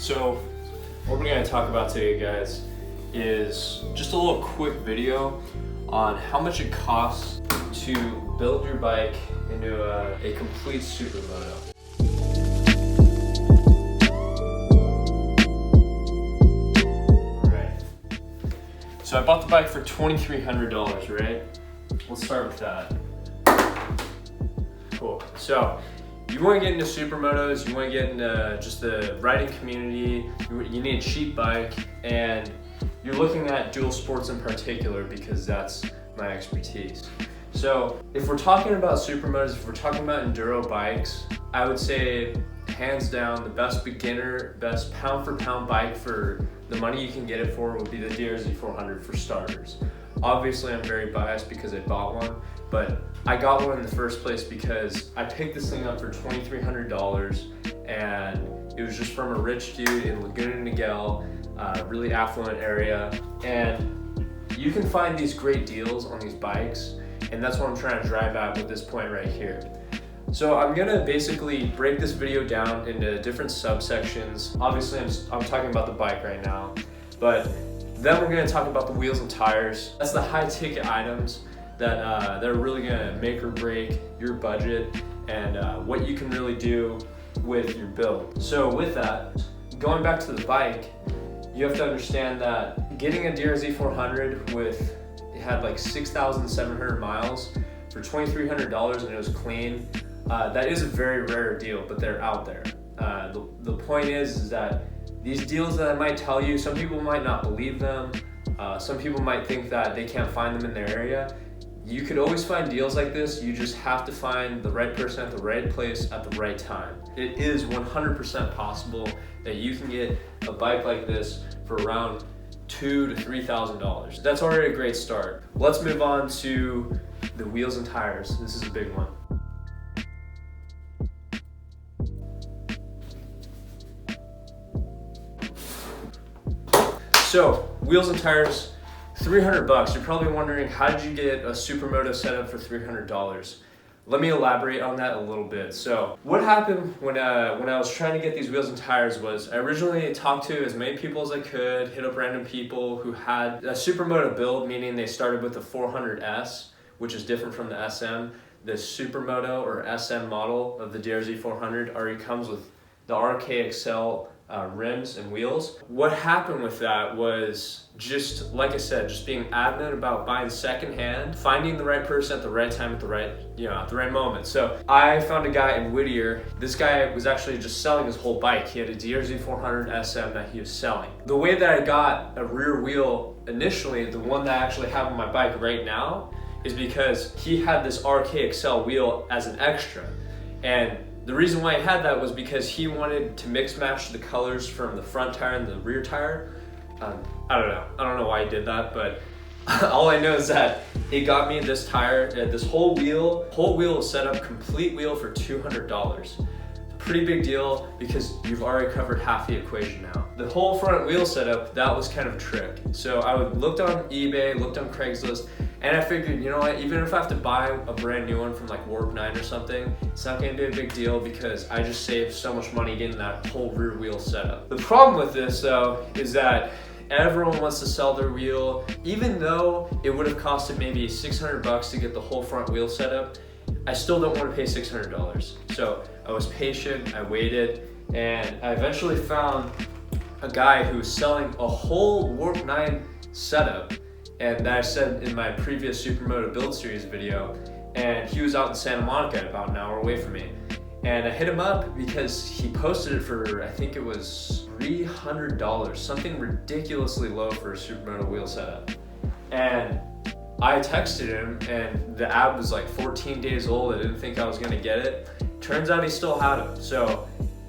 So what we're going to talk about today, guys, is just a little quick video on how much it costs to build your bike into a complete Supermoto. Alright, so I bought the bike for $2,300, right? Let's start with that. Cool. So you want to get into Supermotos, you want to get into just the riding community, you need a cheap bike, and you're looking at dual sports in particular because that's my expertise. So if we're talking about Supermotos, if we're talking about enduro bikes, I would say hands down the best beginner, best pound for pound bike for the money you can get it for would be the DRZ 400 for starters. Obviously I'm very biased because I bought one, but I got one in the first place because I picked this thing up for $2,300 and it was just from a rich dude in Laguna Niguel, really affluent area. And you can find these great deals on these bikes, and that's what I'm trying to drive at with this point right here. So I'm gonna basically break this video down into different subsections. Obviously I'm talking about the bike right now, but then we're gonna talk about the wheels and tires. That's the high ticket items that are really gonna make or break your budget and what you can really do with your build. So with that, going back to the bike, you have to understand that getting a DRZ 400 it had like 6,700 miles for $2,300 and it was clean. That is a very rare deal, but they're out there. The point is that these deals that I might tell you, some people might not believe them. Some people might think that they can't find them in their area. You could always find deals like this. You just have to find the right person at the right place at the right time. It is 100% possible that you can get a bike like this for around $2,000 to $3,000. That's already a great start. Let's move on to the wheels and tires. This is a big one. So, wheels and tires, $300. You're probably wondering, how did you get a Supermoto setup for $300? Let me elaborate on that a little bit. So, what happened when I was trying to get these wheels and tires was I originally talked to as many people as I could, hit up random people who had a Supermoto build, meaning they started with the 400S, which is different from the SM. The Supermoto or SM model of the DRZ 400 already comes with the RKXL rims and wheels. What happened with that was just, like I said, just being adamant about buying secondhand, finding the right person at the right time at the right moment. So I found a guy in Whittier. This guy was actually just selling his whole bike. He had a DRZ 400 SM that he was selling. The way that I got a rear wheel initially, the one that I actually have on my bike right now, is because he had this RKXL wheel as an extra. And the reason why he had that was because he wanted to mix match the colors from the front tire and the rear tire. I don't know why he did that, but all I know is that it got me this tire, this whole wheel set up, complete wheel for $200. Pretty big deal because you've already covered half the equation now. The whole front wheel setup, that was kind of a trick. So I looked on eBay, looked on Craigslist, and I figured, you know what, even if I have to buy a brand new one from like Warp 9 or something, it's not gonna be a big deal because I just saved so much money getting that whole rear wheel setup. The problem with this though is that everyone wants to sell their wheel. Even though it would have costed maybe $600 to get the whole front wheel setup, I still don't want to pay $600. So I was patient, I waited, and I eventually found a guy who was selling a whole Warp 9 setup, and that I said in my previous Supermoto build series video, and he was out in Santa Monica, about an hour away from me. And I hit him up because he posted it for, I think it was $300, something ridiculously low for a Supermoto wheel setup. And I texted him, and the ad was like 14 days old. I didn't think I was gonna get it. Turns out he still had them. So,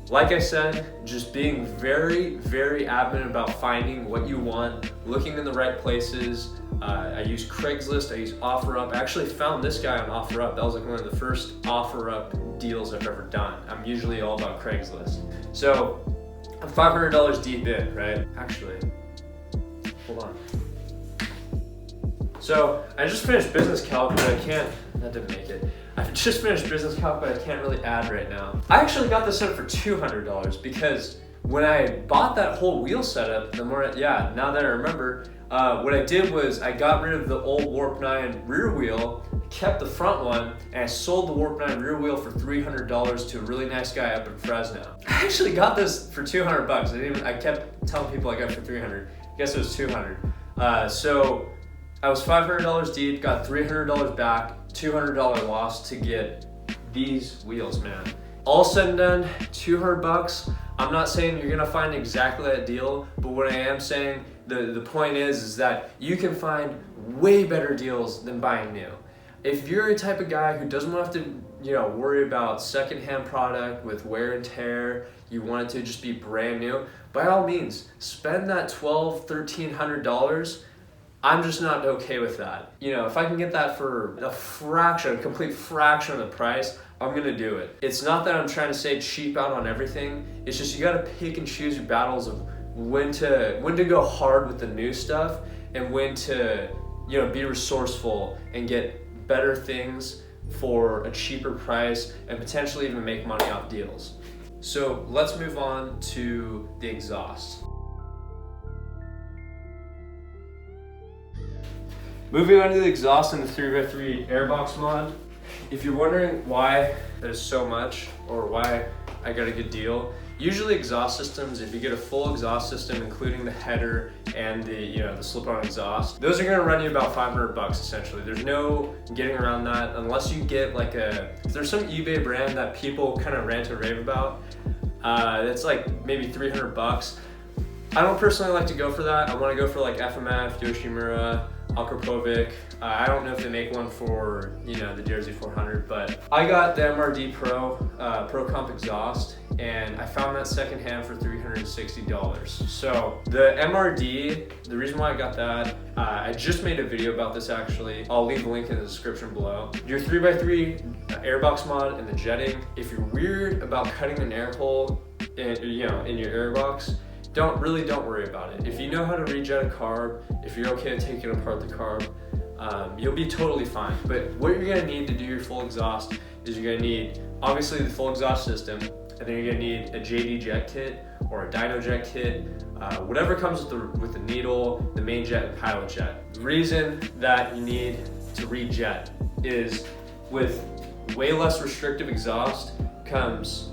like I said, just being very, very adamant about finding what you want, looking in the right places. I used Craigslist, I used OfferUp. I actually found this guy on OfferUp. That was like one of the first OfferUp deals I've ever done. I'm usually all about Craigslist. So, I'm $500 deep in, right? Actually, hold on. So I just finished business calc, but that didn't make it. I've just finished business calc, but I can't really add right now. I actually got this set for $200 because when I bought that whole wheel setup, now that I remember, what I did was I got rid of the old Warp 9 rear wheel, kept the front one, and I sold the Warp 9 rear wheel for $300 to a really nice guy up in Fresno. I actually got this for 200 bucks. I kept telling people I got it for 300. I guess it was 200. So I was $500 deep, got $300 back, $200 loss to get these wheels, man. All said and done, 200 bucks. I'm not saying you're gonna find exactly that deal, but what I am saying, the point is that you can find way better deals than buying new. If you're a type of guy who doesn't want to have to, worry about secondhand product with wear and tear, you want it to just be brand new, by all means, spend that $1,200, $1,300. I'm just not okay with that. If I can get that for a complete fraction of the price, I'm gonna do it. It's not that I'm trying to say cheap out on everything. It's just you gotta pick and choose your battles of when to go hard with the new stuff and when to be resourceful and get better things for a cheaper price and potentially even make money off deals. So let's move on to the exhaust. Moving on to the exhaust in the 3x3 airbox mod. If you're wondering why there's so much or why I got a good deal, usually exhaust systems, if you get a full exhaust system, including the header and the slip-on exhaust, those are gonna run you about 500 bucks essentially. There's no getting around that unless you get if there's some eBay brand that people kind of rant and rave about, it's like maybe 300 bucks. I don't personally like to go for that. I wanna go for like FMF, Yoshimura, Akrapovic. I don't know if they make one for the DRZ 400, but I got the MRD Pro Comp exhaust, and I found that secondhand for $360. So the MRD, the reason why I got that, I just made a video about this actually. I'll leave the link in the description below. Your 3x3 airbox mod and the jetting. If you're weird about cutting an air hole in your airbox, don't worry about it. If you know how to rejet a carb, if you're okay with taking apart the carb, you'll be totally fine. But what you're gonna need to do your full exhaust is you're gonna need, obviously, the full exhaust system, and then you're gonna need a JD jet kit or a dyno jet kit, whatever comes with the needle, the main jet, and pilot jet. The reason that you need to rejet is with way less restrictive exhaust comes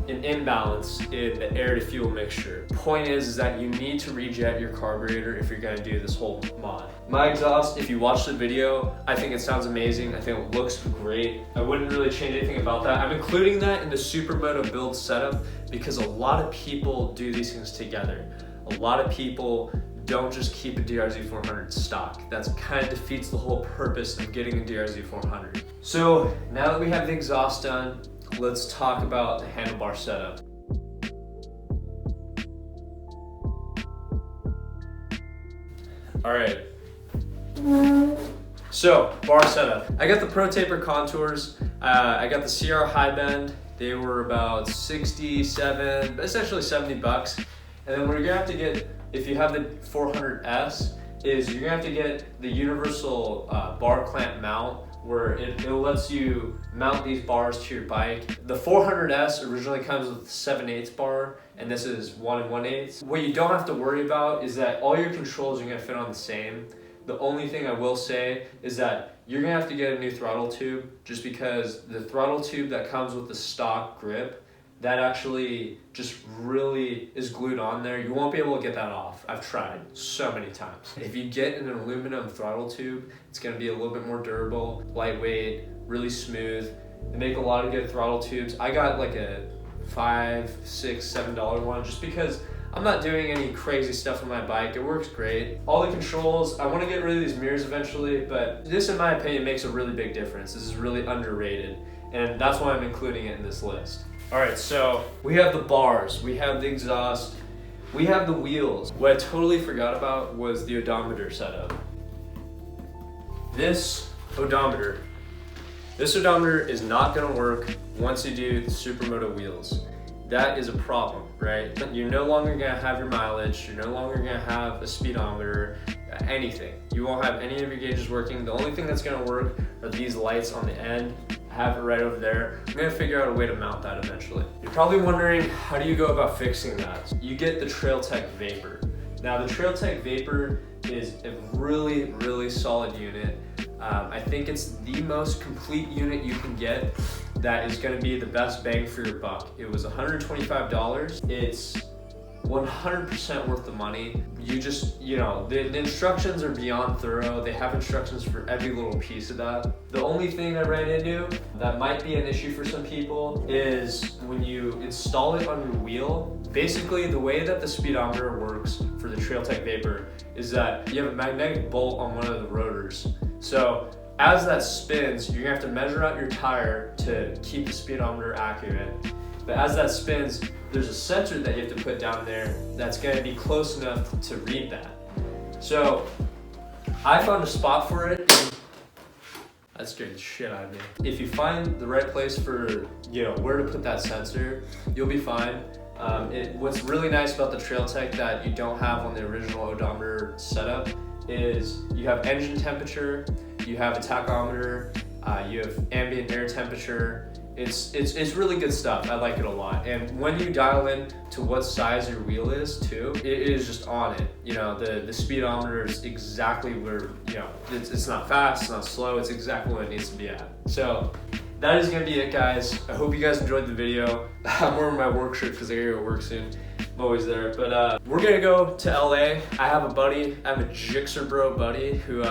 an imbalance in the air to fuel mixture. Point is that you need to rejet your carburetor if you're gonna do this whole mod. My exhaust, if you watch the video, I think it sounds amazing. I think it looks great. I wouldn't really change anything about that. I'm including that in the Supermoto build setup because a lot of people do these things together. A lot of people don't just keep a DRZ 400 stock. That kind of defeats the whole purpose of getting a DRZ 400. So now that we have the exhaust done, let's talk about the handlebar setup. All right. So, bar setup. I got the Pro Taper contours. I got the CR high bend. They were about 67, essentially 70 bucks. And then what you're gonna have to get, if you have the 400S, is you're gonna have to get the universal bar clamp mount, where it lets you mount these bars to your bike. The 400S originally comes with 7/8 bar, and this is 1 1/8. What you don't have to worry about is that all your controls are gonna fit on the same. The only thing I will say is that you're gonna have to get a new throttle tube, just because the throttle tube that comes with the stock grip, that actually just really is glued on there. You won't be able to get that off. I've tried so many times. If you get an aluminum throttle tube, it's gonna be a little bit more durable, lightweight, really smooth. They make a lot of good throttle tubes. I got like a $5, $6, $7 one just because I'm not doing any crazy stuff on my bike. It works great. All the controls, I wanna get rid of these mirrors eventually, but this in my opinion makes a really big difference. This is really underrated, and that's why I'm including it in this list. All right, so we have the bars, we have the exhaust, we have the wheels. What I totally forgot about was the odometer setup. This odometer is not gonna work once you do the Supermoto wheels. That is a problem, right? You're no longer gonna have your mileage, you're no longer gonna have a speedometer, anything. You won't have any of your gauges working. The only thing that's gonna work are these lights on the end. have it right over there. I'm gonna figure out a way to mount that eventually. You're probably wondering, how do you go about fixing that? You get the TrailTech Vapor. Now the TrailTech Vapor is a really, really solid unit. I think it's the most complete unit you can get that is gonna be the best bang for your buck. It was $125. It's 100% worth the money. The instructions are beyond thorough. They have instructions for every little piece of that. The only thing I ran into that might be an issue for some people is when you install it on your wheel. Basically, the way that the speedometer works for the TrailTech Vapor is that you have a magnetic bolt on one of the rotors. So as that spins, you're gonna have to measure out your tire to keep the speedometer accurate. But as that spins, there's a sensor that you have to put down there that's gonna be close enough to read that. So I found a spot for it. That scared the shit out of me. If you find the right place for where to put that sensor, you'll be fine. What's really nice about the TrailTech that you don't have on the original odometer setup is you have engine temperature, you have a tachometer, you have ambient air temperature. It's really good stuff. I like it a lot. And when you dial in to what size your wheel is too, it is just on it. The speedometer is exactly where, it's not fast, it's not slow, it's exactly what it needs to be at. So that is gonna be it, guys. I hope you guys enjoyed the video. I'm wearing my work shirt because I gotta go to work soon. I'm always there. But we're gonna go to LA. I have a Gixxer bro buddy who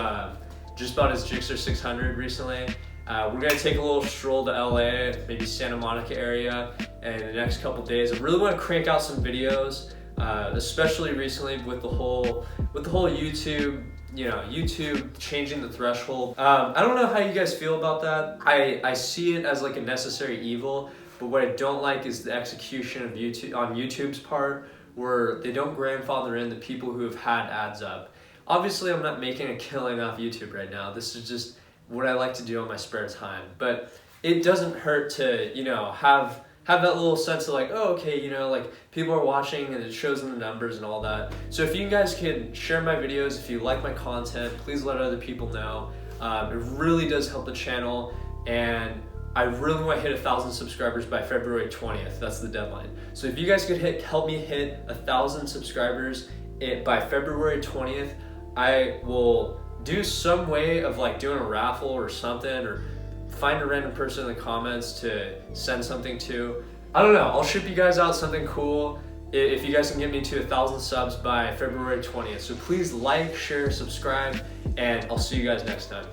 just bought his Gixxer 600 recently. We're gonna take a little stroll to LA, maybe Santa Monica area, and in the next couple days. I really want to crank out some videos, especially recently with the whole YouTube, YouTube changing the threshold. I don't know how you guys feel about that. I see it as like a necessary evil, but what I don't like is the execution of YouTube's part, where they don't grandfather in the people who have had ads up. Obviously, I'm not making a killing off YouTube right now. This is just what I like to do on my spare time, but it doesn't hurt to have that little sense of like, oh, okay, like people are watching and it shows in the numbers and all that. So if you guys can share my videos, if you like my content, please let other people know. It really does help the channel, and I really want to hit 1,000 subscribers by February 20th. That's the deadline. So if you guys could help me hit 1,000 subscribers by February 20th, I will do some way of like doing a raffle or something, or find a random person in the comments to send something to. I don't know, I'll ship you guys out something cool if you guys can get me to 1,000 subs by February 20th. So please like, share, subscribe, and I'll see you guys next time.